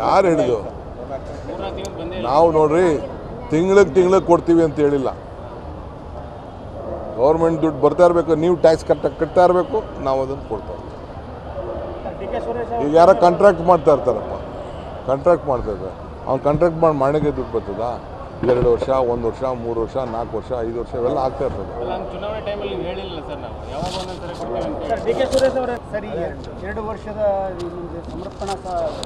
ಯಾರು ಹೇಳಿದ್ದು? ನಾವು ನೋಡ್ರಿ ತಿಂಗಳಿಗೆ ಕೊಡ್ತೀವಿ ಅಂತ ಹೇಳಿಲ್ಲ. ಗೌರ್ಮೆಂಟ್ ದುಡ್ಡು ಬರ್ತಾ ಇರಬೇಕು, ನೀವು ಟ್ಯಾಕ್ಸ್ ಕಟ್ತಾ ಇರಬೇಕು, ನಾವು ಅದನ್ನು ಕೊಡ್ತಾ ಇರ್ತೀವಿ. ಈಗ ಯಾರೋ ಕಾಂಟ್ರಾಕ್ಟ್ ಮಾಡ್ತಾ ಇರ್ತಾರಪ್ಪ, ಕಾಂಟ್ರಾಕ್ಟ್ ಮಾಡ್ತಾ ಇದ್ದಾರೆ, ಅವ್ನು ಕಾಂಟ್ರಾಕ್ಟ್ ಮಾಡಿ ಮನೆಗೆ ದುಡ್ಡು ಬರ್ತದ? 2 ವರ್ಷ, 1 ವರ್ಷ, 3 ವರ್ಷ, 4 ವರ್ಷ, 5 ವರ್ಷ ಇವೆಲ್ಲ ಆಗ್ತಾ ಇರ್ತದೆ. ಚುನಾವಣೆ ಟೈಮಲ್ಲಿ ಹೇಳಿಲ್ಲ ಸರ್, ನಾವು ಯಾವಾಗ ಒಂದೊಂದ್ಸರಿ ಕೊಡ್ತೀವಿ ಸರ್. ಡಿ ಕೆ ಸುರೇಶ್ ಅವರೇ ಸರಿ 2 ವರ್ಷದ ಸಮರ್ಪಣಾ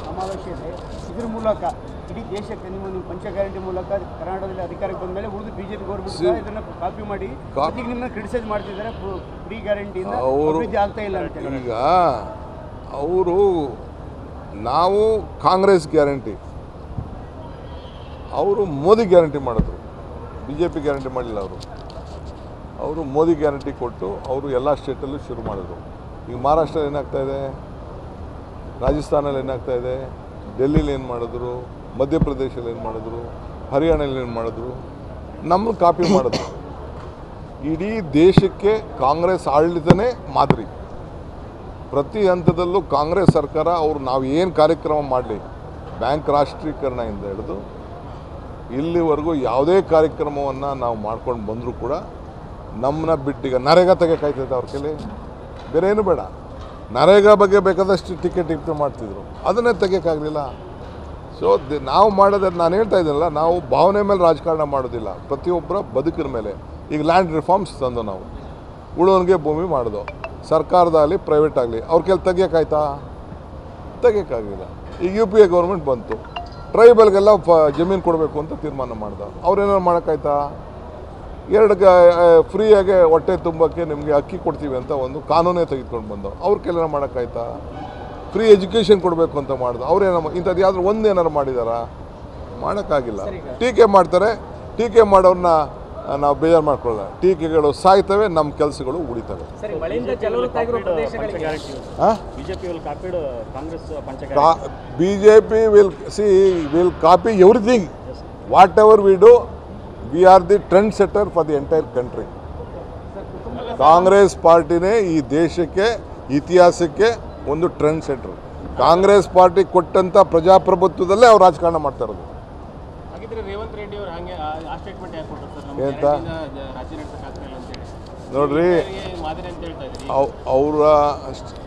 ಸಮಾವೇಶ ಇದೆ, ಇದ್ರ ಮೂಲಕ ಇಡೀ ದೇಶಕ್ಕೆ ನಿಮ್ಮ ಪಂಚ ಗ್ಯಾರಂಟಿ ಮೂಲಕ ಕರ್ನಾಟಕದಲ್ಲಿ ಅಧಿಕಾರಕ್ಕೆ ಬಂದ ಮೇಲೆ ಉಳಿದು ಬಿಜೆಪಿ ಗೌರ್ಮೆಂಟ್ ಇದನ್ನು ಕಾಪಿ ಮಾಡಿ ಈಗ ನಿಮ್ಮನ್ನ ಕ್ರಿಟಿಸೈಸ್ ಮಾಡ್ತಿದ್ದಾರೆ. ಫ್ರೀ ಗ್ಯಾರಂಟಿಯಿಂದ ಅಭಿವೃದ್ಧಿ ಆಗ್ತಾ ಇಲ್ಲ ಅಂತ. ಈಗ ಅವರು ನಾವು ಕಾಂಗ್ರೆಸ್ ಗ್ಯಾರಂಟಿ, ಅವರು ಮೋದಿ ಗ್ಯಾರಂಟಿ ಮಾಡಿದ್ರು, ಬಿ ಜೆ ಪಿ ಗ್ಯಾರಂಟಿ ಮಾಡಲಿಲ್ಲ. ಅವರು ಮೋದಿ ಗ್ಯಾರಂಟಿ ಕೊಟ್ಟು ಅವರು ಎಲ್ಲ ಸ್ಟೇಟಲ್ಲೂ ಶುರು ಮಾಡಿದ್ರು. ಈಗ ಮಹಾರಾಷ್ಟ್ರಲ್ಲಿ ಏನಾಗ್ತಾಯಿದೆ, ರಾಜಸ್ಥಾನಲ್ಲಿ ಏನಾಗ್ತಾಯಿದೆ, ಡೆಲ್ಲಿಲಿ ಏನು ಮಾಡಿದ್ರು, ಮಧ್ಯಪ್ರದೇಶಲ್ಲಿ ಏನು ಮಾಡಿದ್ರು, ಹರಿಯಾಣದಲ್ಲಿ ಏನು ಮಾಡಿದ್ರು, ನಮ್ಮನ್ನು ಕಾಪಿ ಮಾಡಿದ್ರು. ಇಡೀ ದೇಶಕ್ಕೆ ಕಾಂಗ್ರೆಸ್ ಆಡಳಿತನೇ ಮಾದರಿ. ಪ್ರತಿ ಹಂತದಲ್ಲೂ ಕಾಂಗ್ರೆಸ್ ಸರ್ಕಾರ ಅವರು ನಾವು ಏನು ಕಾರ್ಯಕ್ರಮ ಮಾಡಲಿ, ಬ್ಯಾಂಕ್ ರಾಷ್ಟ್ರೀಕರಣದಿಂದ ಹಿಡಿದು ಇಲ್ಲಿವರೆಗೂ ಯಾವುದೇ ಕಾರ್ಯಕ್ರಮವನ್ನು ನಾವು ಮಾಡ್ಕೊಂಡು ಬಂದರೂ ಕೂಡ ನಮ್ಮನ್ನ ಬಿಟ್ಟೀಗ ನರೇಗಾ ತೆಗೆಕಾಯ್ತೈತೆ ಅವ್ರ ಕೈಲಿ, ಬೇರೆ ಏನು ಬೇಡ. ನರೇಗಾ ಬಗ್ಗೆ ಬೇಕಾದಷ್ಟು ಟಿಕೆಟ್ ಇಟ್ಟು ಮಾಡ್ತಿದ್ರು, ಅದನ್ನೇ ತೆಗೆಯೋಕ್ಕಾಗಲಿಲ್ಲ. ಸೊ ನಾವು ಮಾಡೋದು ನಾನು ಹೇಳ್ತಾ ಇದ್ದೀನಲ್ಲ, ನಾವು ಭಾವನೆ ಮೇಲೆ ರಾಜಕಾರಣ ಮಾಡೋದಿಲ್ಲ, ಪ್ರತಿಯೊಬ್ಬರ ಬದುಕಿನ ಮೇಲೆ. ಈಗ ಲ್ಯಾಂಡ್ ರಿಫಾರ್ಮ್ಸ್ ತಂದು ನಾವು ಉಳೋನಿಗೆ ಭೂಮಿ ಮಾಡೋದು, ಸರ್ಕಾರದಾಗಲಿ ಪ್ರೈವೇಟ್ ಆಗಲಿ, ಅವ್ರ ಕೈಲಿ ತೆಗಿಯೋಕ್ಕಾಯ್ತಾ? ತೆಗಿಯೋಕ್ಕಾಗಲಿಲ್ಲ. ಈಗ ಯು ಪಿ ಎ ಗೌರ್ಮೆಂಟ್ ಬಂತು, ಟ್ರೈಬಲ್ಗೆಲ್ಲ ಜಮೀನು ಕೊಡಬೇಕು ಅಂತ ತೀರ್ಮಾನ ಮಾಡ್ದ. ಅವ್ರೇನಾರು ಮಾಡೋಕ್ಕಾಯ್ತಾ? 2 ಫ್ರೀಯಾಗೆ ಹೊಟ್ಟೆ ತುಂಬಕ್ಕೆ ನಿಮಗೆ ಅಕ್ಕಿ ಕೊಡ್ತೀವಿ ಅಂತ ಒಂದು ಕಾನೂನೇ ತೆಗೆದುಕೊಂಡು ಬಂದವು, ಅವ್ರ ಕೈಲೇನೋ ಮಾಡೋಕ್ಕಾಯ್ತಾ? ಫ್ರೀ ಎಜುಕೇಷನ್ ಕೊಡಬೇಕು ಅಂತ ಮಾಡ್ದು, ಅವ್ರೇನೋ ಇಂಥದ್ದು ಯಾವ್ದು ಒಂದೇನಾರು ಮಾಡಿದಾರಾ? ಮಾಡೋಕ್ಕಾಗಿಲ್ಲ. ಟೀಕೆ ಮಾಡ್ತಾರೆ, ಟೀಕೆ ಮಾಡೋರನ್ನ ನಾವು ಬೇಜಾರು ಮಾಡ್ಕೊಳ್ಳಲ್ಲ. ಟೀಕೆಗಳು ಸಾಯ್ತವೆ, ನಮ್ಮ ಕೆಲಸಗಳು ಉಳಿತವೆ. BJP will copy everything whatever we do. We are the trend setter for the entire country. Congress ಪಾರ್ಟಿನೇ ಈ ದೇಶಕ್ಕೆ, ಇತಿಹಾಸಕ್ಕೆ ಒಂದು ಟ್ರೆಂಡ್ ಸೆಟ್ಟರ್. ಕಾಂಗ್ರೆಸ್ ಪಾರ್ಟಿ ಕೊಟ್ಟಂಥ ಪ್ರಜಾಪ್ರಭುತ್ವದಲ್ಲೇ ಅವ್ರು ರಾಜಕಾರಣ ಮಾಡ್ತಾ ಇರೋದು. ರೇವಂತ್ ರೆಡ್ಡಿ ಅವರು ಹಾಗೆ ಆ ಸ್ಟೇಟ್ಮೆಂಟ್ ಯಾಕೆ ಕೊಟ್ಟರು ಸರ್? ಎಂತ ನೋಡ್ರಿ, ಅವರ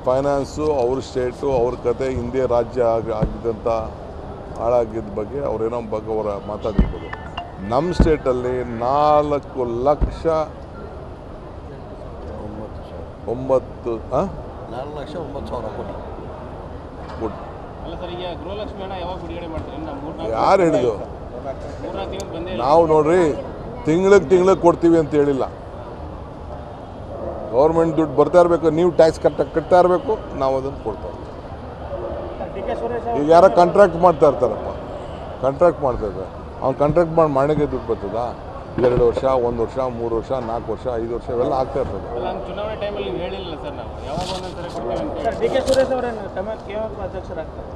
ಫೈನಾನ್ಸು, ಅವ್ರ ಸ್ಟೇಟು, ಅವ್ರ ಕತೆ, ಹಿಂದೆ ರಾಜ್ಯ ಆಗಿದ್ದಂಥ ಹಾಳಾಗಿದ್ದ ಬಗ್ಗೆ ಅವರೇನೋ ಬಗ್ಗೆ ಅವರ ಮಾತಾಡಿರ್ಬೋದು. ನಮ್ಮ ಸ್ಟೇಟಲ್ಲಿ 4,09,000 ಕೋಟಿ. ಯಾರು ಹೇಳಿದ್ದು? ನಾವು ನೋಡ್ರಿ ತಿಂಗಳಿಗೆ ಕೊಡ್ತೀವಿ ಅಂತ ಹೇಳಿಲ್ಲ. ಗೌರ್ಮೆಂಟ್ ದುಡ್ಡು ಬರ್ತಾ ಇರಬೇಕು, ನೀವು ಟ್ಯಾಕ್ಸ್ ಕಟ್ತಾ ಇರಬೇಕು, ನಾವು ಅದನ್ನು ಕೊಡ್ತಾ ಇರ್ತೀವಿ. ಈಗ ಯಾರೋ ಕಾಂಟ್ರಾಕ್ಟ್ ಮಾಡ್ತಾ ಇರ್ತಾರಪ್ಪ, ಕಾಂಟ್ರಾಕ್ಟ್ ಮಾಡ್ತಾ ಇದ್ದಾರೆ, ಅವ್ನು ಕಾಂಟ್ರಾಕ್ಟ್ ಮಾಡಿ ಮನೆಗೆ ದುಡ್ಡು ಬರ್ತದ? 2 ವರ್ಷ, 1 ವರ್ಷ, 3 ವರ್ಷ, 4 ವರ್ಷ, 5 ವರ್ಷ ಇವೆಲ್ಲ ಆಗ್ತಾ ಇರ್ತದೆ. ಚುನಾವಣೆ ಟೈಮಲ್ಲಿ ಹೇಳಿಲ್ಲ ಸರ್, ನಾವು ಯಾವಾಗ ಒಂದೊಂದ್ಸರಿ ಕೊಡ್ತೀವಿ ಅಂತ. ಡಿ ಕೆ ಸುರೇಶ್ ಅವರನ್ನು ಅಧ್ಯಕ್ಷರಾಗ್ತಾರೆ.